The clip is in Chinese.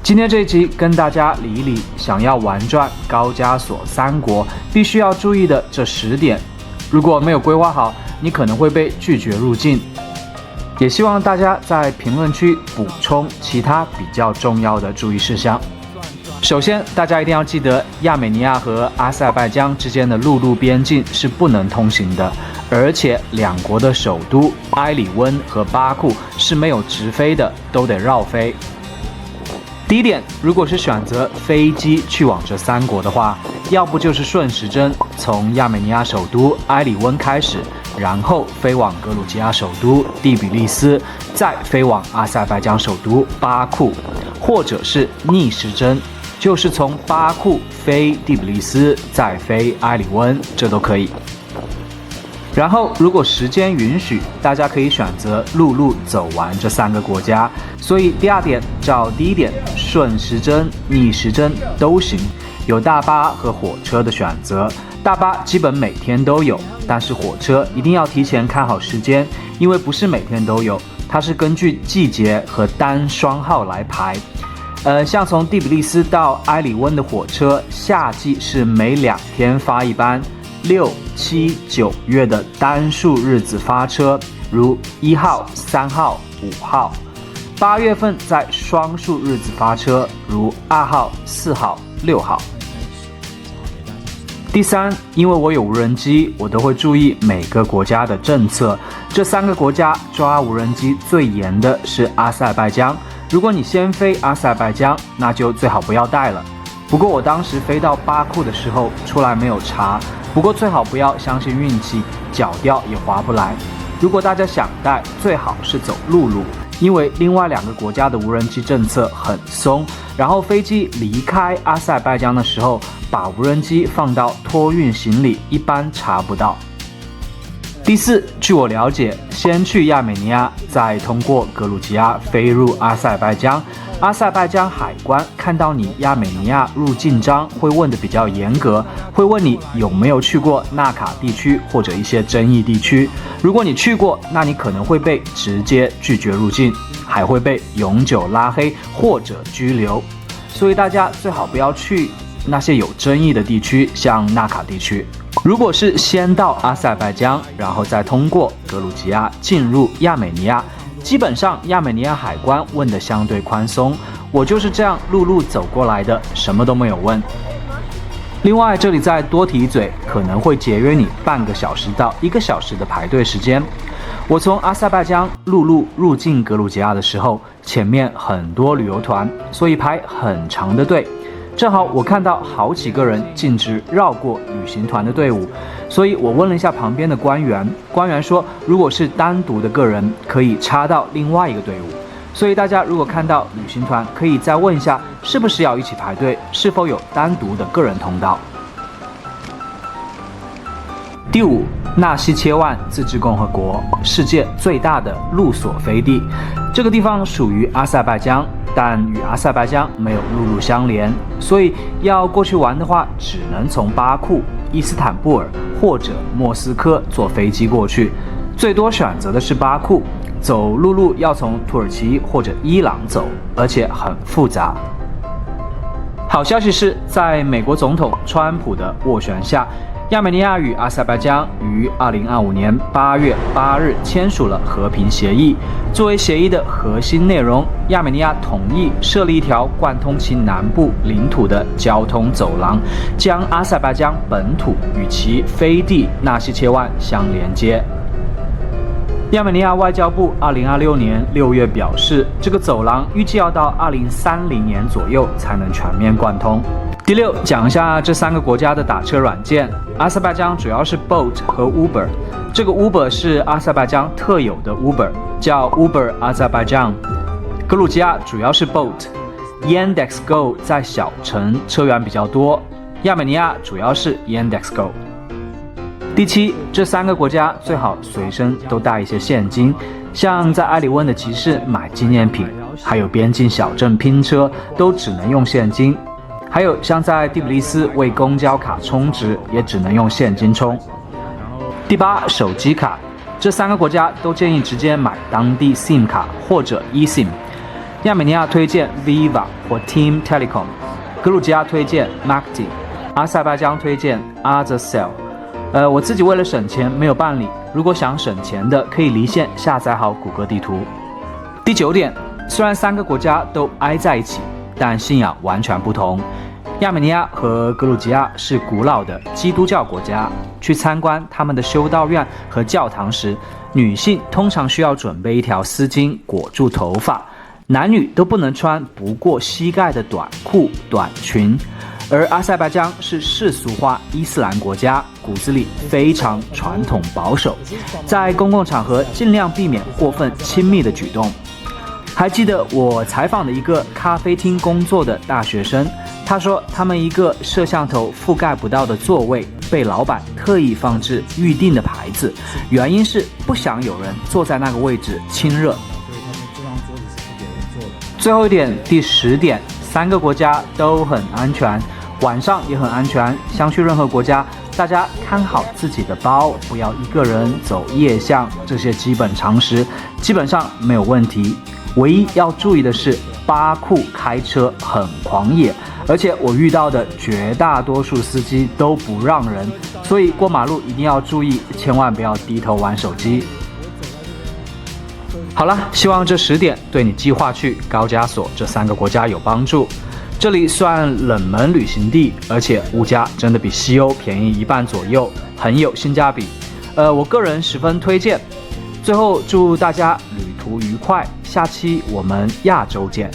今天這一集跟大家理一理，想要玩轉高加索三國必須要注意的這10點，如果沒有規劃好，你可能會被拒絕入境。也希望大家在評論區補充其他比較重要的注意事項。首先，大家一定要記得，亞美尼亞和阿塞拜疆之間的陸路邊境是不能通行的，而且兩國的首都埃里溫和巴庫是沒有直飛的，都得繞飛。第一點，如果是選擇飛機去往這3國的話，要不就是順時針從亞美尼亞首都埃里溫開始，然後飛往格魯吉亞首都第比利斯，再飛往阿塞拜疆首都巴庫，或者是逆時針，就是從巴庫飛第比利斯，再飛埃里溫，這都可以。然後，如果時間允許，大家可以選擇陸路走完這3個國家。所以第2點照第1點，順時針、逆時針都行，有大巴和火車的選擇。大巴基本每天都有，但是火車一定要提前看好時間，因為不是每天都有，它是根据季節和單雙號來排。像從第比利斯到埃里溫的火車，夏季是每2天發一班，6、7、9月的單數日子發車，如1號、3號、5號。8月份在雙數日子發車，如2號、4號、6號。第3，因為我有無人機，我都會注意每個國家的政策。這3個國家抓無人機最嚴的是阿塞拜疆。如果你先飛阿塞拜疆，那就最好不要帶了。不過我當時飛到巴庫的時候，出來沒有查。不過最好不要相信運氣，腳掉也划不來。如果大家想帶，最好是走陸路，因為另外2個國家的無人機政策很鬆。然後飛機離開阿塞拜疆的時候，把無人機放到托運行李，一般查不到。第4，據我了解，先去亞美尼亞，再通過格魯吉亞飛入阿塞拜疆。阿塞拜疆海關看到你亞美尼亞入境章會問得比較嚴格，會問你有沒有去過納卡地區或者一些爭議地區。如果你去過，那你可能會被直接拒絕入境，還會被永久拉黑或者拘留。所以大家最好不要去那些有爭議的地區，像納卡地區。如果是先到阿塞拜疆，然後再通過格魯吉亞進入亞美尼亞，基本上亞美尼亞海關問得相對寬鬆。我就是這樣陸路走過來的，什麼都沒有問。另外，這裡再多提一嘴，可能會節約你半個小時到1個小時的排隊時間。我從阿塞拜疆陸路入境格魯吉亞的時候，前面很多旅遊團，所以排很長的隊。正好我看到好幾個人徑直繞過旅行團的隊伍，所以我問了一下旁邊的官員，官員說如果是單獨的個人，可以插到另外一個隊伍。所以大家如果看到旅行团，可以再問一下是不是要一起排隊，是否有單獨的個人通道。第5，納西切萬自治共和國，世界最大的陸所飛地。這個地方屬於阿塞拜疆，但與阿塞拜疆沒有陸路相連，所以要過去玩的話，只能從巴庫、伊斯坦布爾或者莫斯科坐飛機過去。最多選擇的是巴庫，走陸路要從土耳其或者伊朗走，而且很複雜。好消息是，在美國總統川普的斡旋下，亞美尼亞與阿塞拜疆於2025年8月8日簽署了和平協議。作為協議的核心內容，亞美尼亞同意設立一條貫通其南部領土的交通走廊，將阿塞拜疆本土與其飛地納西切萬相連接。亞美尼亞外交部2026年6月表示，這個走廊預計要到2030年左右才能全面貫通。第6，講一下這3個國家的打車軟件。阿塞拜疆主要是 Bolt 和 Uber， 這個 Uber 是阿塞拜疆特有的 Uber， 叫 Uber Azerbaijan。格魯吉亞主要是 Bolt，Yandex.Go 在小城車源比較多。亞美尼亞主要是 Yandex.Go。第7，這3個國家最好隨身都帶一些現金，像在埃里溫的集市買紀念品，還有邊境小鎮拼車都只能用現金。還有像在第比利斯為公交卡充值，也只能用現金充。第8，手機卡，這3個國家都建議直接買當地 SIM 卡或者 eSIM。亞美尼亞推薦 Viva 或 Team Telecom， 格魯吉亞推薦 Makti， 阿塞拜疆推薦 Azercell。我自己為了省錢沒有辦理，如果想省錢的可以離線下載好谷歌地圖。第9點，雖然3個國家都挨在一起，但信仰完全不同。亞美尼亞和格魯吉亞是古老的基督教國家，去參觀他們的修道院和教堂時，女性通常需要準備一條絲巾裹住頭髮，男女都不能穿不過膝蓋的短褲、短裙。而阿塞拜疆是世俗化伊斯蘭國家，骨子裡非常傳統保守，在公共場合盡量避免過分親密的舉動。還記得我採訪的一個咖啡廳工作的大學生，他說他們一個攝像頭覆蓋不到的座位被老闆特意放置預定的牌子，原因是不想有人坐在那個位置親熱。最後一點，第10點，3個國家都很安全，晚上也很安全。想去任何國家，大家看好自己的包，不要一個人走夜巷，這些基本常識基本上沒有問題。唯一要注意的是，巴庫開車很狂野，而且我遇到的絕大多數司機都不讓人，所以過馬路一定要注意，千萬不要低頭玩手機。好了，希望這10點對你計劃去高加索這3個國家有幫助。這裡算冷門旅行地，而且物價真的比西歐便宜1半左右，很有性價比。我個人十分推薦。最後祝大家旅途愉快，下期我們亞洲見。